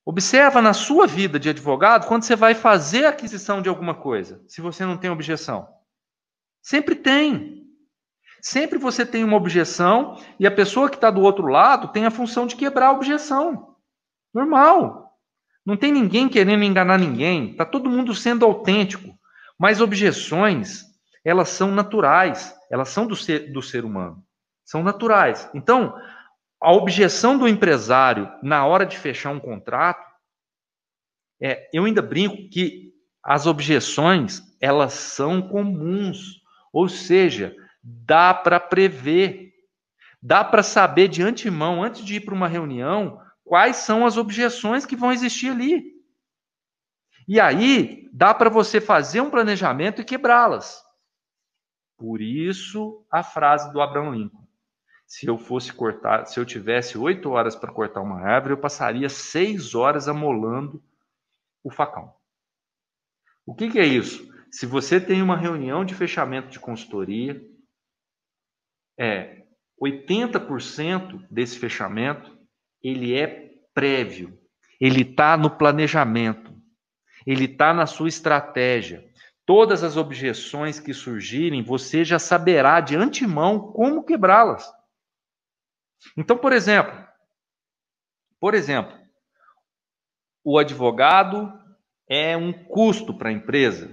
Observa na sua vida de advogado quando você vai fazer a aquisição de alguma coisa, se você não tem objeção. Sempre tem. Sempre você tem uma objeção e a pessoa que está do outro lado tem a função de quebrar a objeção. Normal. Não tem ninguém querendo enganar ninguém. Está todo mundo sendo autêntico. Mas objeções, elas são naturais. Elas são do ser humano. São naturais. Então, a objeção do empresário na hora de fechar um contrato, eu ainda brinco que as objeções, elas são comuns. Ou seja, dá para prever. Dá para saber de antemão, antes de ir para uma reunião, quais são as objeções que vão existir ali. E aí, dá para você fazer um planejamento e quebrá-las. Por isso, a frase do Abraham Lincoln. Se eu tivesse 8 horas para cortar uma árvore, eu passaria 6 horas amolando o facão. O que é isso? Se você tem uma reunião de fechamento de consultoria, 80% desse fechamento, ele é prévio. Ele está no planejamento. Ele está na sua estratégia. Todas as objeções que surgirem, você já saberá de antemão como quebrá-las. Então, por exemplo, o advogado é um custo para a empresa.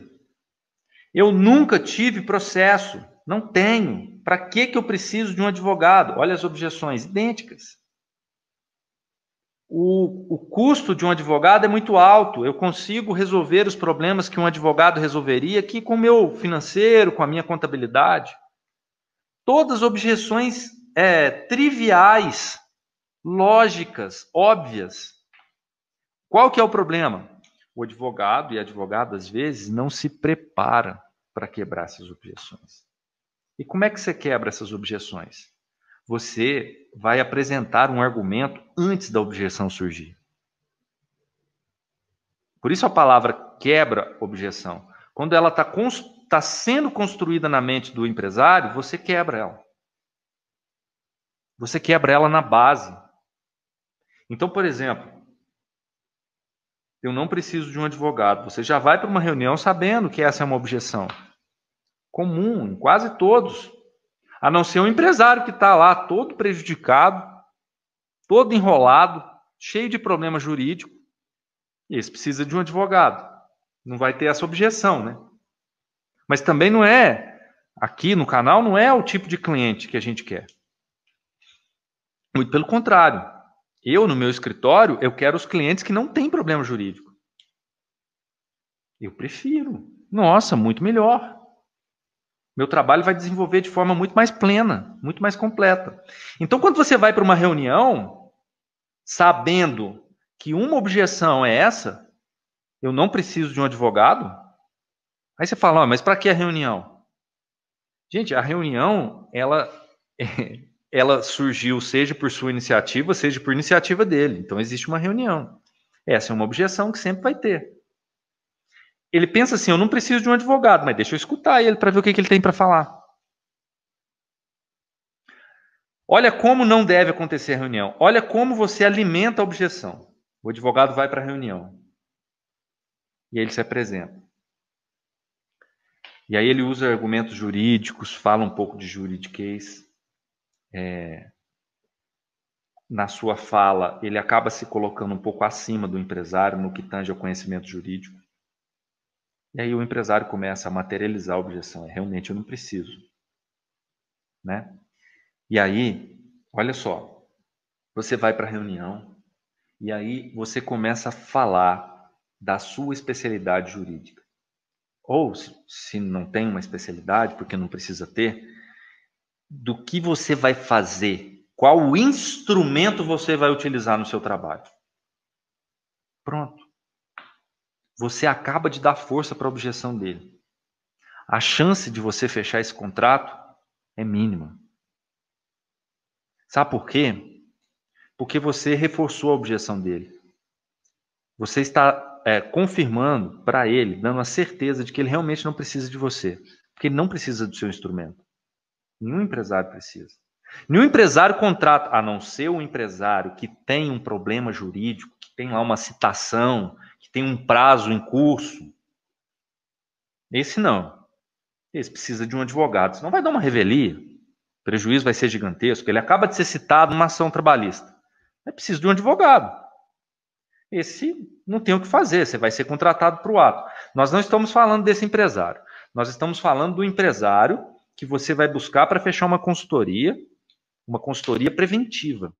Eu nunca tive processo, não tenho. Para que eu preciso de um advogado? Olha as objeções, idênticas. O custo de um advogado é muito alto. Eu consigo resolver os problemas que um advogado resolveria aqui com o meu financeiro, com a minha contabilidade. Todas objeções triviais, lógicas, óbvias. Qual que é o problema? O advogado e a advogada, às vezes, não se prepara para quebrar essas objeções. E como é que você quebra essas objeções? Você vai apresentar um argumento antes da objeção surgir. Por isso a palavra quebra objeção. Quando ela está sendo construída na mente do empresário, você quebra ela. Você quebra ela na base. Então, por exemplo, eu não preciso de um advogado. Você já vai para uma reunião sabendo que essa é uma objeção. Comum, em quase todos. A não ser um empresário que está lá todo prejudicado, todo enrolado, cheio de problema jurídico. E esse precisa de um advogado. Não vai ter essa objeção, né? Mas também não é, aqui no canal, não é o tipo de cliente que a gente quer. Muito pelo contrário. Eu, no meu escritório, eu quero os clientes que não têm problema jurídico. Eu prefiro. Nossa, muito melhor. Meu trabalho vai desenvolver de forma muito mais plena, muito mais completa. Então, quando você vai para uma reunião, sabendo que uma objeção é essa, eu não preciso de um advogado, aí você fala, mas para que a reunião? Gente, a reunião, ela surgiu seja por sua iniciativa, seja por iniciativa dele. Então, existe uma reunião. Essa é uma objeção que sempre vai ter. Ele pensa assim, eu não preciso de um advogado, mas deixa eu escutar ele para ver o que ele tem para falar. Olha como não deve acontecer a reunião. Olha como você alimenta a objeção. O advogado vai para a reunião. E ele se apresenta. E aí ele usa argumentos jurídicos, fala um pouco de juridiquês. Na sua fala, ele acaba se colocando um pouco acima do empresário no que tange ao conhecimento jurídico. E aí o empresário começa a materializar a objeção. Realmente eu não preciso. Né? E aí, olha só, você vai para a reunião e aí você começa a falar da sua especialidade jurídica. Ou, se não tem uma especialidade, porque não precisa ter, do que você vai fazer, qual instrumento você vai utilizar no seu trabalho. Pronto. Você acaba de dar força para a objeção dele. A chance de você fechar esse contrato é mínima. Sabe por quê? Porque você reforçou a objeção dele. Você está confirmando para ele, dando a certeza de que ele realmente não precisa de você. Porque ele não precisa do seu instrumento. Nenhum empresário precisa. Nenhum empresário contrata, a não ser o empresário que tem um problema jurídico, que tem lá uma citação, que tem um prazo em curso. Esse não. Esse precisa de um advogado, senão vai dar uma revelia. O prejuízo vai ser gigantesco. Ele acaba de ser citado numa ação trabalhista. É preciso de um advogado. Esse não tem o que fazer, você vai ser contratado para o ato. Nós não estamos falando desse empresário. Nós estamos falando do empresário que você vai buscar para fechar uma consultoria preventiva.